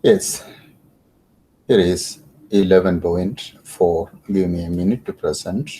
Yes, here is 11.4. Give me a minute to present.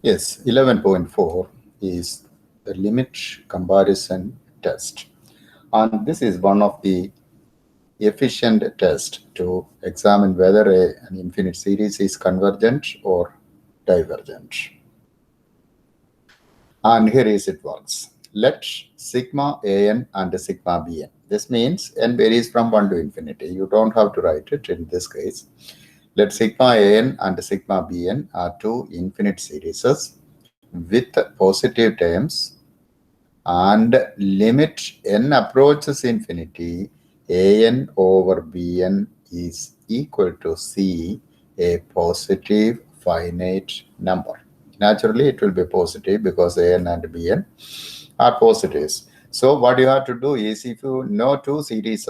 Yes, 11.4 is the limit comparison test. And this is one of the efficient tests to examine whether an infinite series is convergent or divergent. And here is it works. Let sigma an and sigma bn. This means n varies from 1 to infinity. You don't have to write it in this case. Let sigma an and sigma bn are two infinite series with positive terms, and limit n approaches infinity, an over bn is equal to c, a positive finite number. Naturally, it will be positive because an and bn are positives. So what you have to do is, if you know two series,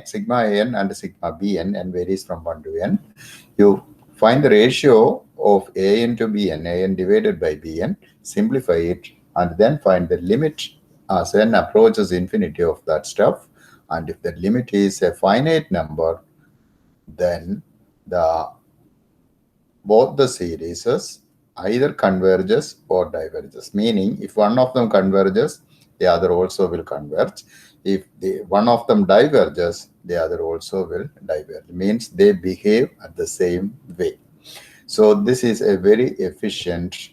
sigma n and sigma bn, n varies from 1 to n, you find the ratio of an to bn, an divided by bn, simplify it, and then find the limit as n approaches infinity of that stuff. And if the limit is a finite number, then both the series either converges or diverges. Meaning, if one of them converges, the other also will converge. If one of them diverges, the other also will diverge. Means they behave at the same way. So this is a very efficient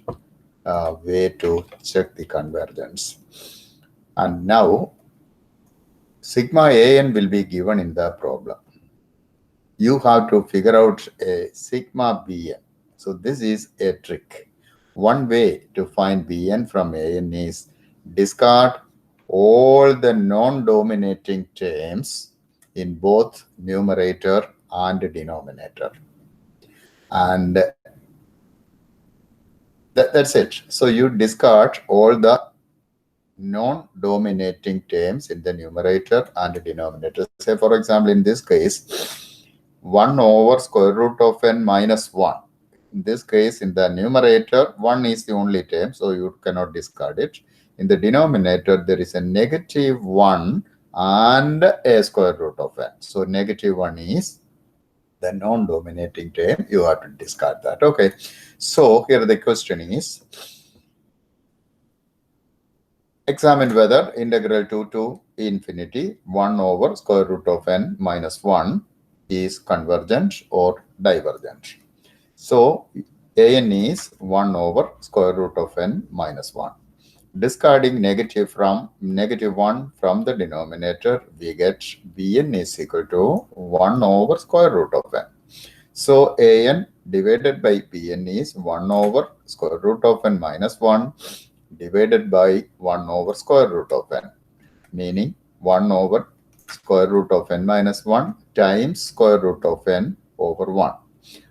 way to check the convergence. And now, sigma an will be given in the problem. You have to figure out a sigma bn. So this is a trick. One way to find bn from an is discard all the non-dominating terms in both numerator and denominator. And that's it. So you discard all the non-dominating terms in the numerator and denominator. Say, for example, in this case, 1 over square root of n minus 1. In this case, in the numerator, 1 is the only term, so you cannot discard it. In the denominator, there is a negative 1 and a square root of n. So negative 1 is the non-dominating term. You have to discard that. Okay. So here the question is, examine whether integral 2 to infinity 1 over square root of n minus 1 is convergent or divergent. So an is 1 over square root of n minus 1. Discarding negative 1 from the denominator, we get bn is equal to 1 over square root of n. So an divided by bn is 1 over square root of n minus 1 divided by 1 over square root of n, meaning 1 over square root of n minus 1 times square root of n over 1.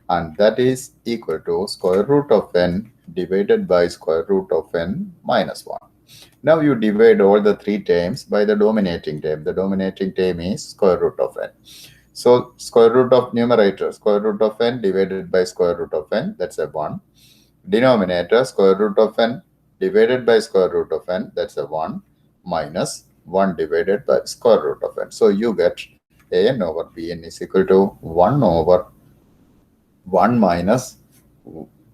And that is equal to square root of n divided by square root of n minus 1. Now you divide all the three terms by the dominating term. The dominating term is square root of n. So square root of numerator, square root of n divided by square root of n, that's a 1. Denominator, square root of n divided by square root of n, that's a 1, minus 1 divided by square root of n. So you get an over bn is equal to 1 over 1 minus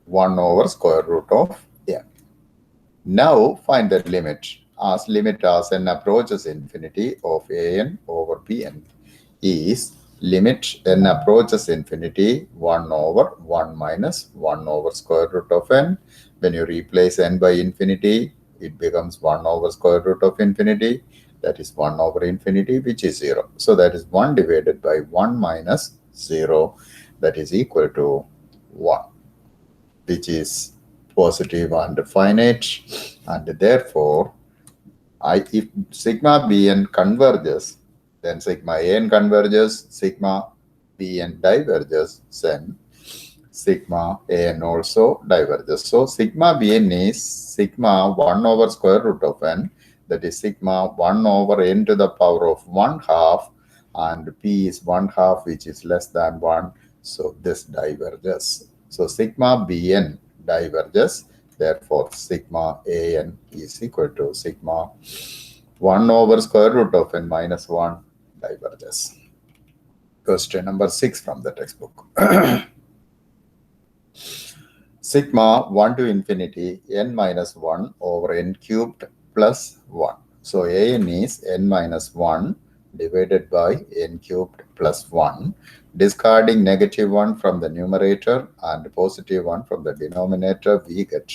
1 over square root of n. Now find the limit as n approaches infinity of an over bn is limit n approaches infinity 1 over 1 minus 1 over square root of n. When you replace n by infinity, it becomes 1 over square root of infinity. That is 1 over infinity, which is 0. So that is 1 divided by 1 minus 0. That is equal to 1, which is positive and finite. And therefore, if sigma bn converges, then sigma an converges, sigma bn diverges, then sigma an also diverges. So sigma bn is sigma 1 over square root of n, that is sigma 1 over n to the power of 1 half, and p is 1 half, which is less than 1. So this diverges. So sigma bn diverges. Therefore, sigma an is equal to sigma 1 over square root of n minus 1 diverges. Question number 6 from the textbook. Sigma 1 to infinity n minus 1 over n cubed plus 1. So an is n minus 1 divided by n cubed plus 1. Discarding negative 1 from the numerator and positive 1 from the denominator, we get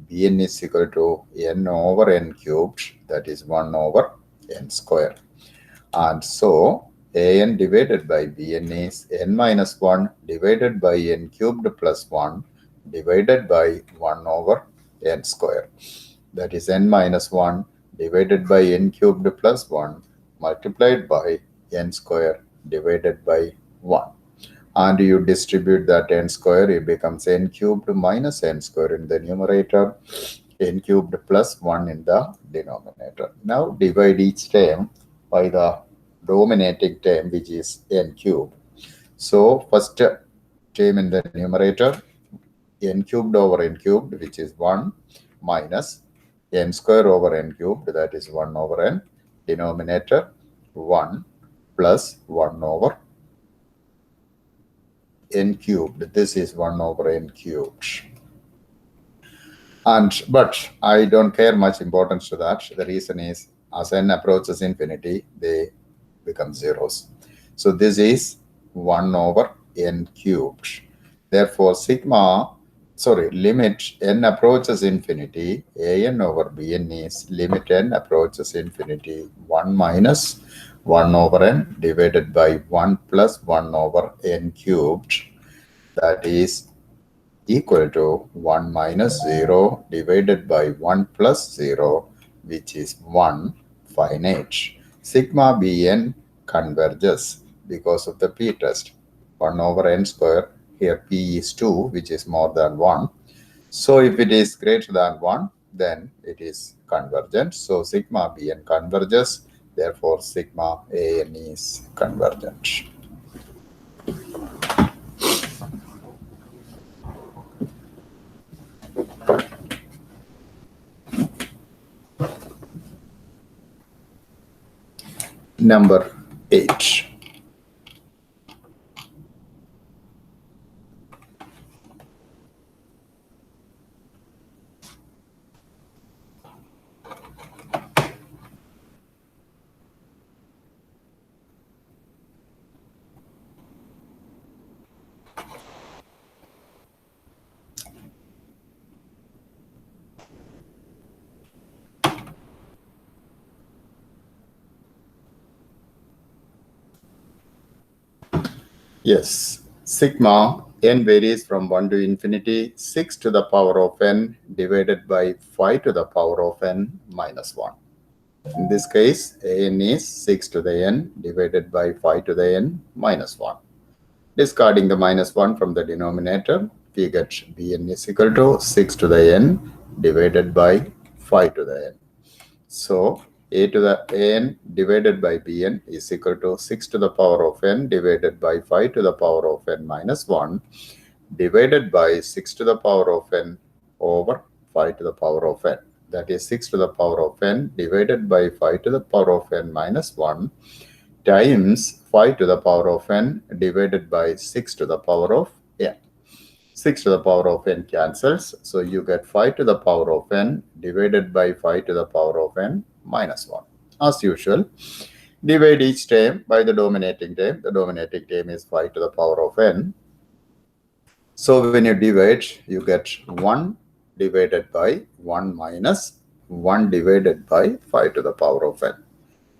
bn is equal to n over n cubed, that is 1 over n square. And so an divided by bn is n minus 1 divided by n cubed plus 1 divided by 1 over n square. That is n minus 1 divided by n cubed plus 1 multiplied by n square divided by 1. And you distribute that n square, it becomes n cubed minus n square in the numerator, n cubed plus 1 in the denominator. Now divide each term by the dominating term, which is n cubed. So first term in the numerator, n cubed over n cubed, which is 1, minus n square over n cubed, that is 1 over n, denominator 1 plus 1 over n cubed. This is 1 over n cubed. But I don't care much importance to that. The reason is, as n approaches infinity, they become zeros. So this is 1 over n cubed. Therefore, limit n approaches infinity, an over bn is limit n approaches infinity 1 minus 1 over n divided by 1 plus 1 over n cubed, that is equal to 1 minus 0 divided by 1 plus 0, which is 1 finite. Sigma bn converges because of the p-test. 1 over n square, here p is 2, which is more than 1. So if it is greater than 1, then it is convergent. So sigma bn converges, therefore sigma an is convergent. Number 8. Yes, sigma n varies from 1 to infinity, 6 to the power of n divided by 5 to the power of n minus 1. In this case, an is 6 to the n divided by 5 to the n minus 1. Discarding the minus 1 from the denominator, we get bn is equal to 6 to the n divided by 5 to the n. So a to the n divided by bn is equal to 6 to the power of n divided by 5 to the power of n minus 1 divided by 6 to the power of n over 5 to the power of n. That is 6 to the power of n divided by 5 to the power of n minus 1 times 5 to the power of n divided by 6 to the power of n. 6 to the power of n cancels. So you get 5 to the power of n divided by 5 to the power of n minus 1. As usual, divide each term by the dominating term. The dominating term is 5 to the power of n. So when you divide, you get 1 divided by 1 minus 1 divided by 5 to the power of n.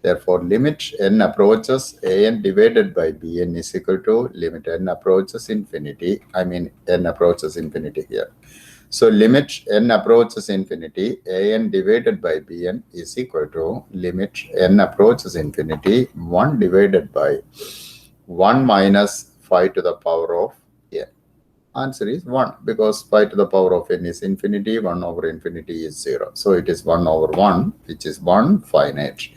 Therefore, limit n approaches an divided by bn is equal to limit n approaches infinity. I mean, n approaches infinity here. So limit n approaches infinity, an divided by bn is equal to limit n approaches infinity, 1 divided by 1 minus 5 to the power of n. Answer is 1 because 5 to the power of n is infinity, 1 over infinity is 0. So it is 1 over 1, which is 1 finite.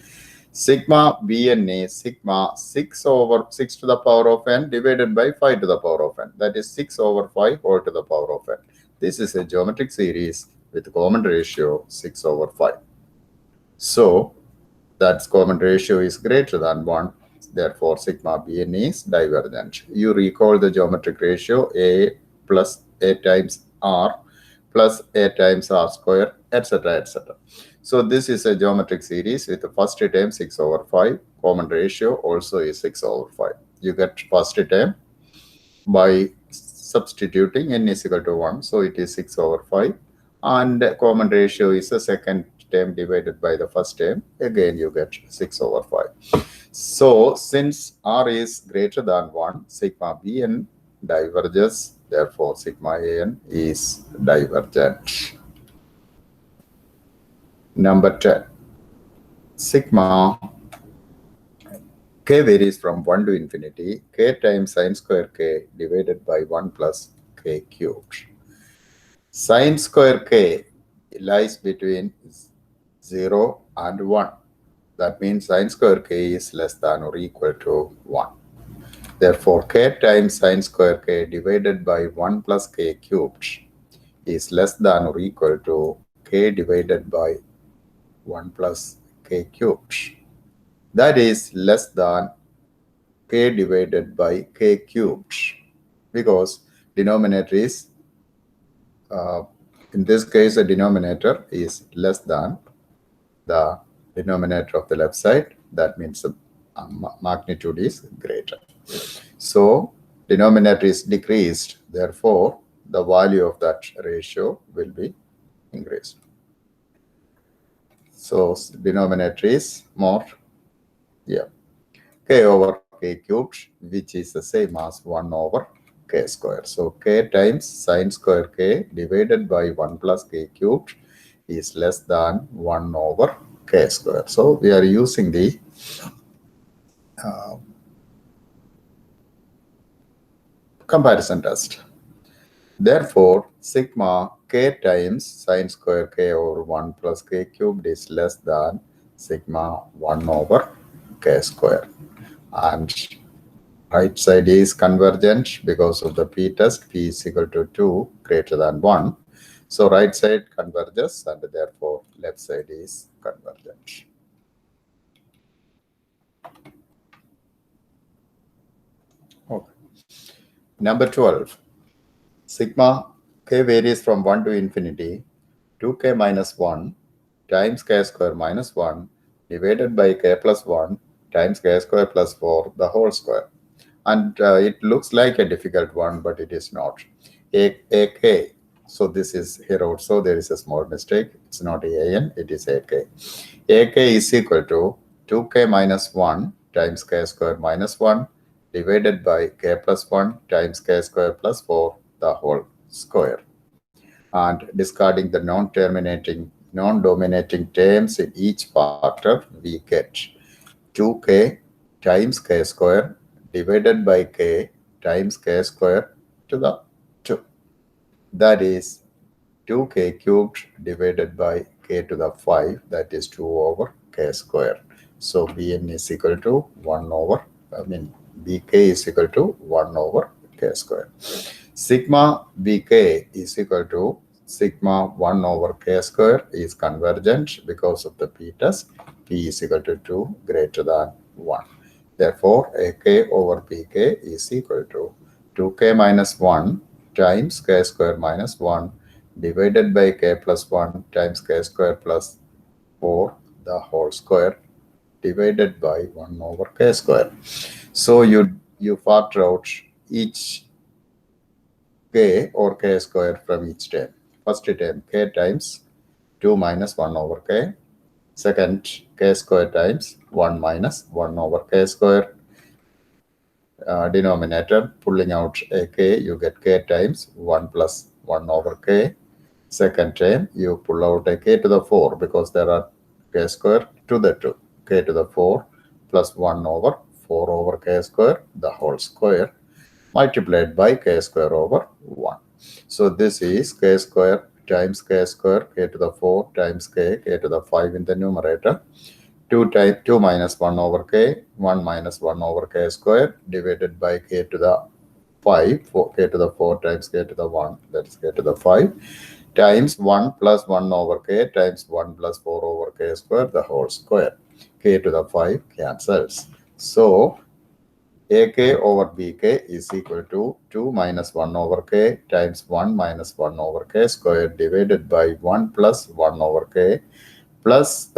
Sigma bn is sigma 6 over 6 to the power of n divided by 5 to the power of n. That is 6 over 5 whole to the power of n. This is a geometric series with common ratio 6 over 5. So that common ratio is greater than 1. Therefore, sigma bn is divergent. You recall the geometric ratio a plus a times r plus a times r square, etc., etc. So this is a geometric series with the first term 6 over 5. Common ratio also is 6 over 5. You get first term by substituting n is equal to 1. So it is 6 over 5. And common ratio is the second term divided by the first term. Again, you get 6 over 5. So since r is greater than 1, sigma bn diverges. Therefore, sigma an is divergent. Number 10. Sigma k varies from 1 to infinity, k times sine square k divided by 1 plus k cubed. Sine square k lies between 0 and 1. That means sine square k is less than or equal to 1. Therefore, k times sine square k divided by 1 plus k cubed is less than or equal to k divided by 1 plus k cubed. That is less than k divided by k cubed because denominator is, in this case, the denominator is less than the denominator of the left side. That means the magnitude is greater. So denominator is decreased. Therefore, the value of that ratio will be increased. So denominator is more, k over k cubed, which is the same as 1 over k square. So k times sine square k divided by 1 plus k cubed is less than 1 over k square. So we are using the comparison test. Therefore, sigma k times sine square k over 1 plus k cubed is less than sigma 1 over k square. And right side is convergent because of the p-test. P is equal to 2 greater than 1. So right side converges and therefore left side is convergent. Okay. Number 12. Sigma k varies from 1 to infinity, 2k minus 1 times k square minus 1 divided by k plus 1 times k square plus 4 the whole square. And it looks like a difficult one, but it is not. AK. So this is here also there is a small mistake. It's not AN, it is AK. AK is equal to 2k minus 1 times k square minus 1 divided by k plus 1 times k square plus 4 the whole square. And discarding the non-dominating terms in each factor, we get 2k times k square divided by k times k square to the 2. That is 2k cubed divided by k to the 5, that is 2 over k square. So bn is equal to 1 over, bk is equal to 1 over k square. Sigma bk is equal to sigma 1 over k square is convergent because of the p-test. P is equal to 2 greater than 1. Therefore, ak over bk is equal to 2k minus 1 times k square minus 1 divided by k plus 1 times k square plus 4 the whole square divided by 1 over k square. So you factor out each k or k square from each term. First term k times 2 minus 1 over k. Second k square times 1 minus 1 over k square. Denominator pulling out a k, you get k times 1 plus 1 over k. second term, you pull out a k to the 4 because there are k square to the 2. K to the 4 plus 1 over 4 over k square, the whole square, multiplied by k square over 1. So this is k square times k square, k to the 4 times k to the 5 in the numerator. 2 minus 1 over k, 1 minus 1 over k square divided by k to the 5, k to the 4 times k to the 1, that is k to the 5, times 1 plus 1 over k times 1 plus 4 over k square, the whole square. K to the 5 cancels. So ak over bk is equal to 2 minus 1 over k times 1 minus 1 over k square divided by 1 plus 1 over k plus,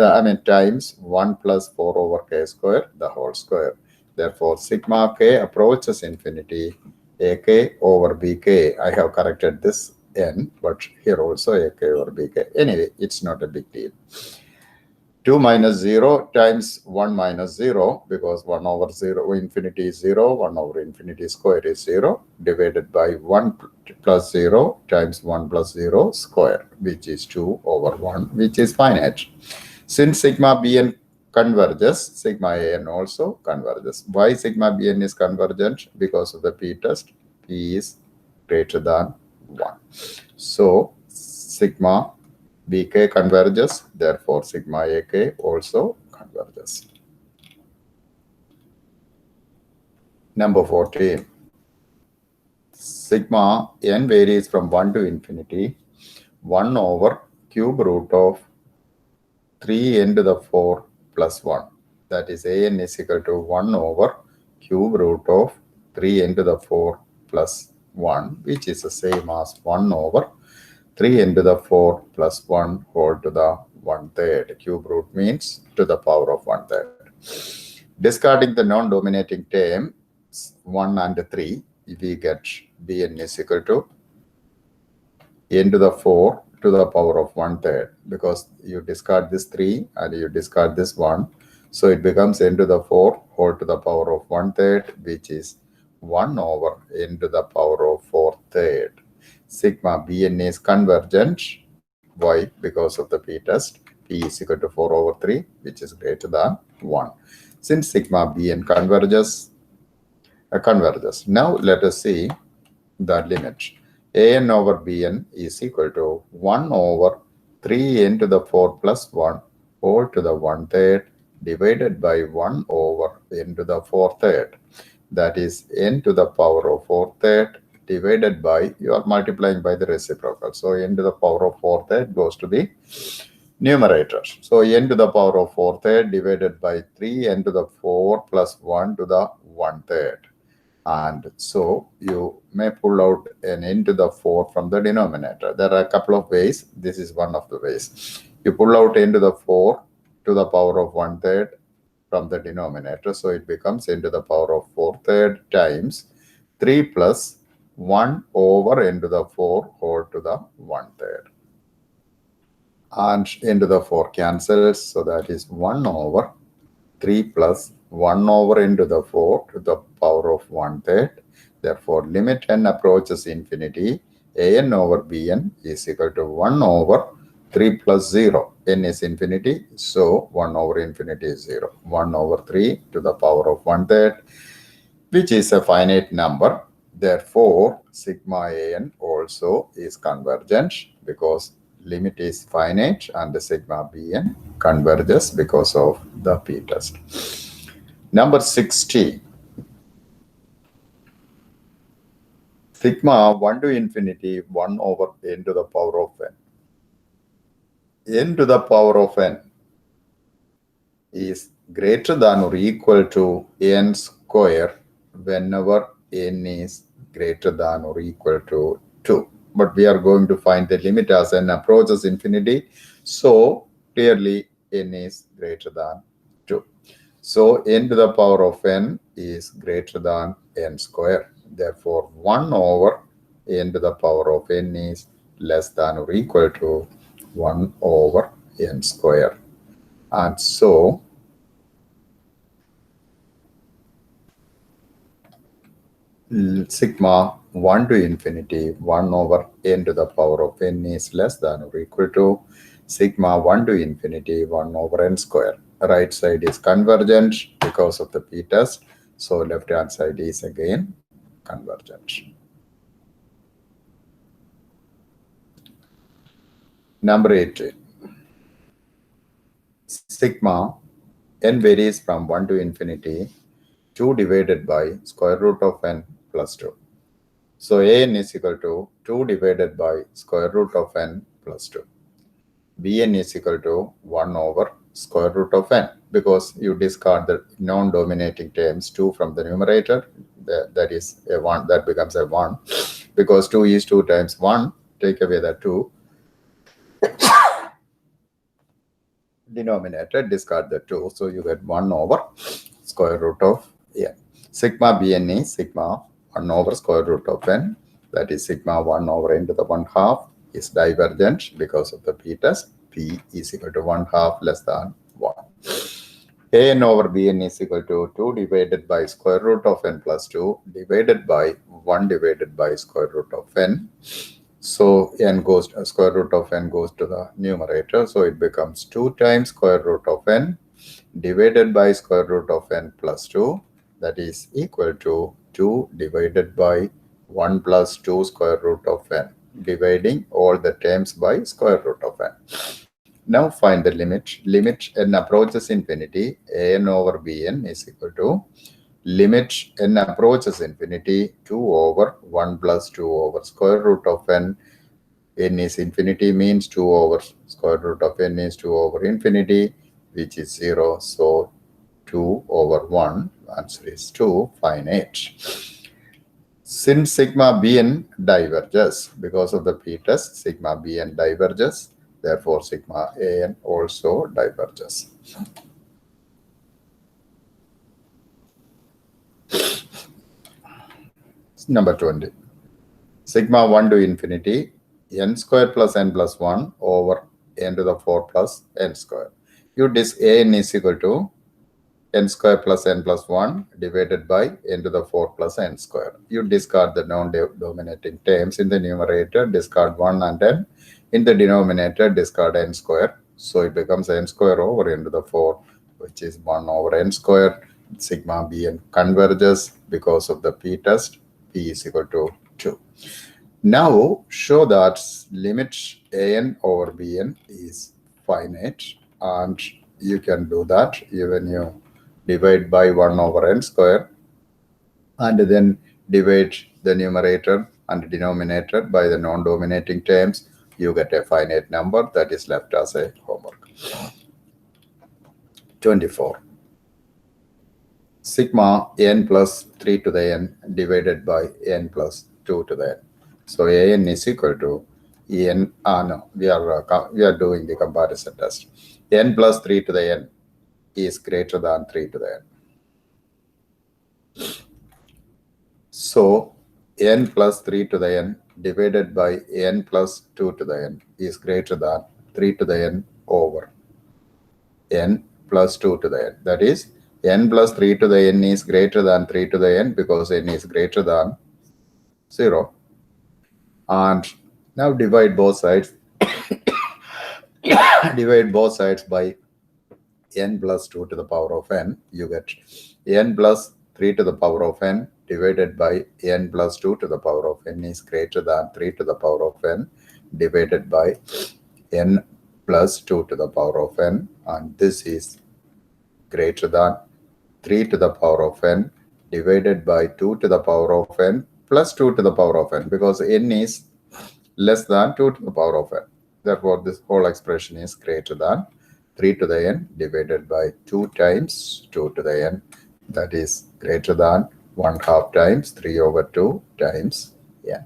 times 1 plus 4 over k square, the whole square. Therefore, sigma k approaches infinity, ak over bk. I have corrected this n, but here also ak over bk. Anyway, it's not a big deal. 2 minus 0 times 1 minus 0, because 1 over 0, infinity is 0, 1 over infinity square is 0, divided by 1 plus 0 times 1 plus 0 square, which is 2 over 1, which is finite. Since sigma bn converges, sigma an also converges. Why sigma bn is convergent? Because of the p-test. P is greater than 1. So sigma bk converges, therefore sigma ak also converges. Number 14. Sigma n varies from 1 to infinity, 1 over cube root of 3n to the 4 plus 1. That is, an is equal to 1 over cube root of 3n to the 4 plus 1, which is the same as 1 over 3n to the 4 plus 1 whole to the 1/3. Cube root means to the power of 1/3. Discarding the non-dominating term 1 and 3, we get bn is equal to n to the 4 to the power of 1/3, because you discard this 3 and you discard this 1. So it becomes n to the 4 whole to the power of 1/3, which is 1 over n to the power of 4/3. Sigma bn is convergent. Why? Because of the p-test. P is equal to 4 over 3, which is greater than 1. Since sigma bn converges. Now let us see the limit. An over bn is equal to 1 over 3n to the 4 plus 1 whole to the 1/3 divided by 1 over n to the 4/3. That is n to the power of 4/3 divided by, you are multiplying by the reciprocal. So n to the power of 4/3 goes to the numerator. So n to the power of 4/3 divided by 3n to the 4 plus 1 to the 1/3. And so you may pull out an n to the 4 from the denominator. There are a couple of ways. This is one of the ways. You pull out n to the 4 to the power of 1/3 from the denominator. So it becomes n to the power of 4/3 times 3 plus 1 over n to the 4 whole to the 1/3. And n to the 4 cancels. So that is 1 over 3 plus 1 over n to the 4 to the power of 1/3. Therefore, limit n approaches infinity, an over bn is equal to 1 over 3 plus 0. N is infinity, so 1 over infinity is 0. 1 over 3 to the power of 1/3, which is a finite number. Therefore, sigma an also is convergent because limit is finite, and the sigma bn converges because of the p-test. Number 16. Sigma 1 to infinity 1 over n to the power of n. N to the power of n is greater than or equal to n square whenever n is greater than or equal to 2. But we are going to find the limit as n approaches infinity. So clearly n is greater than 2. So n to the power of n is greater than n square. Therefore, 1 over n to the power of n is less than or equal to 1 over n square. And so sigma 1 to infinity 1 over n to the power of n is less than or equal to sigma 1 to infinity 1 over n square. Right side is convergent because of the p-test. So left hand side is again convergent. Number 18. Sigma n varies from 1 to infinity 2 divided by square root of n plus 2. So an is equal to 2 divided by square root of n plus 2. Bn is equal to 1 over square root of n, because you discard the non-dominating terms 2 from the numerator, that is a 1, that becomes a 1, because 2 is 2 times 1, take away the 2, denominator, discard the 2, so you get 1 over square root of n. Sigma bn is sigma 1 over square root of n, that is sigma 1 over n to the 1/2 is divergent because of the p-test. P is equal to 1/2 less than 1. An over bn is equal to 2 divided by square root of n plus 2 divided by 1 divided by square root of n. So n goes to, square root of n goes to the numerator, so it becomes 2 times square root of n divided by square root of n plus 2, that is equal to 2 divided by 1 plus 2 square root of n, dividing all the terms by square root of n. Now find the limit. Limit n approaches infinity, an over bn is equal to limit n approaches infinity 2 over 1 plus 2 over square root of n. N is infinity means 2 over square root of n is 2 over infinity, which is 0. So 2 over 1, answer is 2, finite. Since sigma bn diverges because of the p-test, sigma bn diverges, therefore sigma an also diverges. Number 20. Sigma 1 to infinity n square plus n plus 1 over n to the 4 plus n square. You an is equal to n square plus n plus 1 divided by n to the 4 plus n square. You discard the non-dominating terms in the numerator, discard 1 and n. In the denominator, discard n square. So it becomes n square over n to the 4, which is 1 over n square. Sigma bn converges because of the p-test. P is equal to 2. Now show that limit an over bn is finite, and you can do that even you divide by 1 over n square and then divide the numerator and denominator by the non-dominating terms, you get a finite number that is left as a homework. 24. Sigma n plus 3 to the n divided by n plus 2 to the n. So an is equal to n, no, we are doing the comparison test. N plus 3 to the n is greater than 3 to the n. So n plus 3 to the n divided by n plus 2 to the n is greater than 3 to the n over n plus 2 to the n. That is, n plus 3 to the n is greater than 3 to the n because n is greater than 0. And now divide both sides. Divide both sides by n plus 2 to the power of n. You get n plus 3 to the power of n divided by n plus 2 to the power of n is greater than 3 to the power of n divided by n plus 2 to the power of n, and this is greater than 3 to the power of n divided by 2 to the power of n plus 2 to the power of n, because n is less than 2 to the power of n. Therefore, this whole expression is greater than 3 to the n divided by 2 times 2 to the n, that is greater than 1/2 times 3 over 2 times n.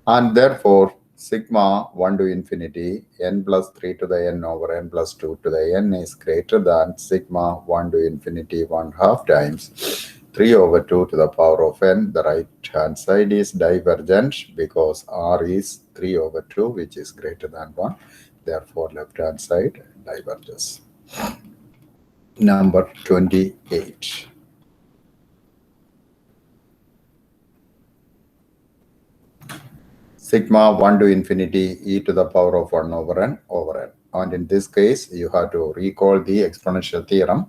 And therefore, sigma 1 to infinity n plus 3 to the n over n plus 2 to the n is greater than sigma 1 to infinity 1/2 times 3 over 2 to the power of n. The right hand side is divergent because r is 3 over 2, which is greater than 1. Therefore, left hand side diverges. Number 28. Sigma 1 to infinity e to the power of 1 over n over n. And in this case, you have to recall the exponential theorem.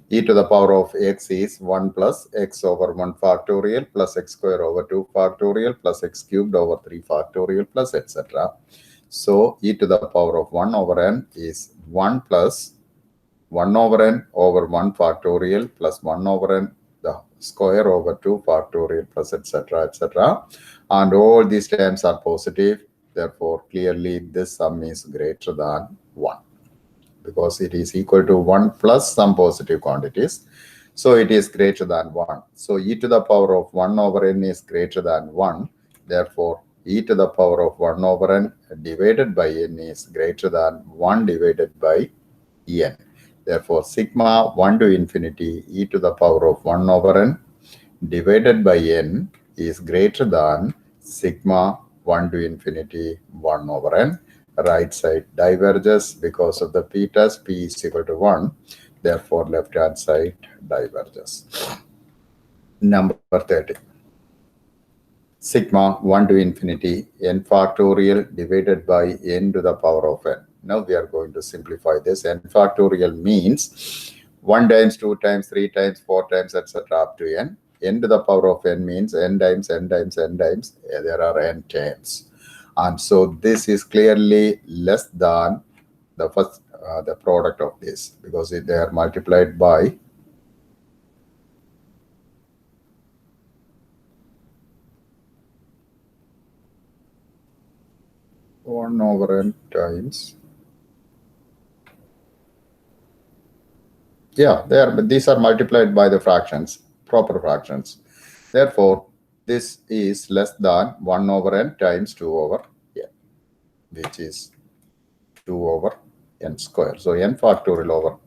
E to the power of x is 1 plus x over 1 factorial plus x square over 2 factorial plus x cubed over 3 factorial plus etc. So e to the power of 1 over n is 1 plus 1 over n over 1 factorial plus 1 over n the square over 2 factorial plus etc. etc. And all these terms are positive. Therefore, clearly this sum is greater than 1 because it is equal to 1 plus some positive quantities. So it is greater than 1. So e to the power of 1 over n is greater than 1. Therefore, e to the power of 1 over n divided by n is greater than 1 divided by n. Therefore, sigma 1 to infinity e to the power of 1 over n divided by n is greater than sigma 1 to infinity 1 over n. Right side diverges because of the p test. P is equal to 1. Therefore, left hand side diverges. Number 30. Sigma 1 to infinity n factorial divided by n to the power of n. Now we are going to simplify this. N factorial means 1 times, 2 times, 3 times, 4 times, etc. up to n. N to the power of n means n times, n times, n times. There are n terms. And so this is clearly less than the first, the product of this because they are multiplied by 1 over n times. Yeah, these are multiplied by the fractions, proper fractions. Therefore, this is less than 1 over n times 2 over n, which is 2 over n square. So n factorial over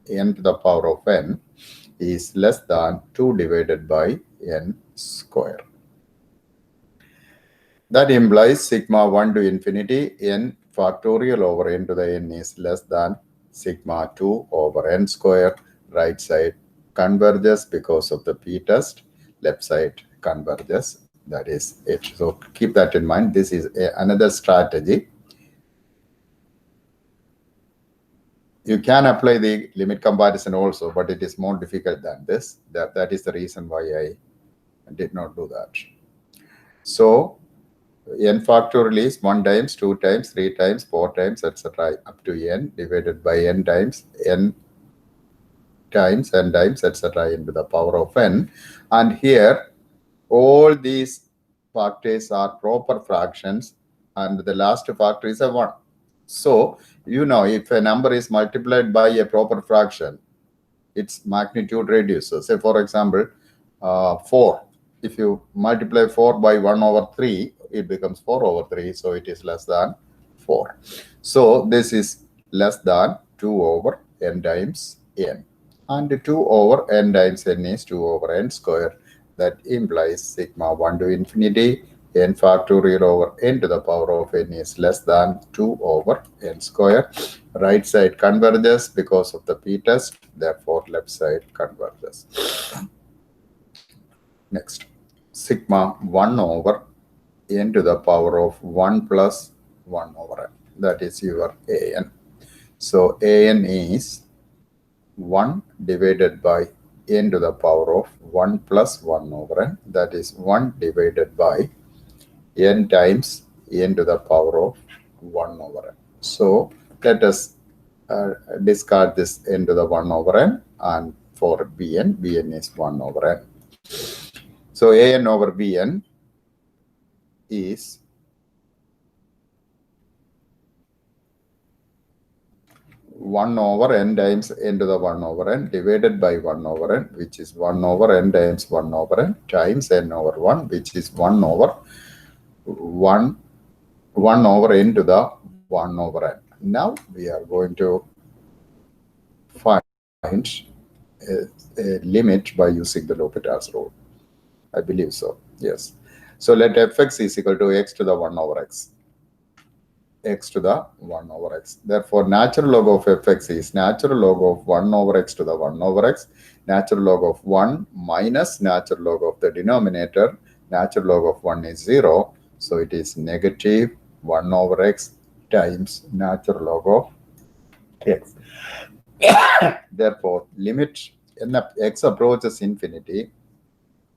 n to the power of n is less than 2 divided by n square. That implies sigma 1 to infinity n factorial over n to the n is less than sigma 2 over n square. Right side converges because of the p test. Left side converges. That is it. So keep that in mind. This is another strategy. You can apply the limit comparison also, but it is more difficult than this. That is the reason why I did not do that. So n factorial is 1 times, 2 times, 3 times, 4 times, etc. up to n divided by n times, n times, etc. into the power of n. And here, all these factors are proper fractions, and the last factor is a 1. So, you know, if a number is multiplied by a proper fraction, its magnitude reduces. Say, for example, 4. If you multiply 4 by 1 over 3, it becomes 4 over 3. So it is less than 4. So this is less than 2 over n times n. And 2 over n times n is 2 over n square. That implies sigma 1 to infinity n factorial over n to the power of n is less than 2 over n square. Right side converges because of the p test. Therefore, left side converges. Next, sigma 1 over n to the power of 1 plus 1 over n. That is your an. So, an is 1 divided by n to the power of 1 plus 1 over n. That is 1 divided by n times n to the power of 1 over n. So, let us discard this n to the 1 over n, and for bn is 1 over n. So an over bn is 1 over n times n to the 1 over n divided by 1 over n, which is 1 over n times 1 over n times n over 1, which is 1 over 1 over n to the 1 over n. Now we are going to find a limit by using the L'Hopital's rule. I believe so. Yes. So let fx is equal to x to the 1 over x. x to the 1 over x. Therefore, natural log of fx is natural log of 1 over x to the 1 over x, natural log of 1 minus natural log of the denominator. Natural log of 1 is 0, so it is negative 1 over x times natural log of x. Therefore, limit n x approaches infinity,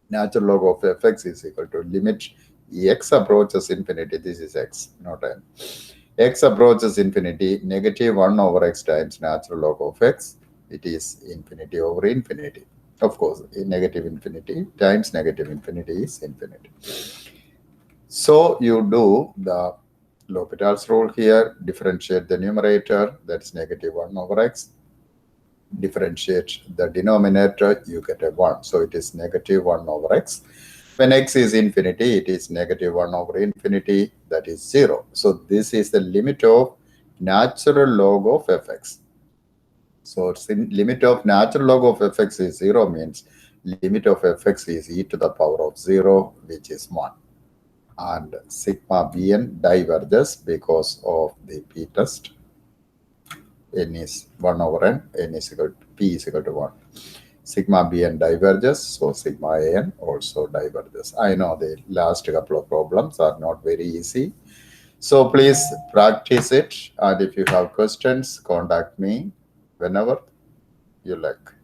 natural log of fx is equal to limit x approaches infinity, this is x, not n. X approaches infinity, negative 1 over x times natural log of x, it is infinity over infinity. Of course, in negative infinity times negative infinity is infinity. So you do the L'Hopital's rule here, differentiate the numerator, that's negative 1 over x, differentiate the denominator, you get a 1. So it is negative 1 over x. When x is infinity, it is negative 1 over infinity, that is 0. So this is the limit of natural log of fx. So limit of natural log of fx is 0 means limit of fx is e to the power of 0, which is 1. And sigma bn diverges because of the p-test. N is 1 over n is equal to, p is equal to 1. Sigma bn diverges, so sigma an also diverges. I know the last couple of problems are not very easy. So please practice it, and if you have questions, contact me whenever you like.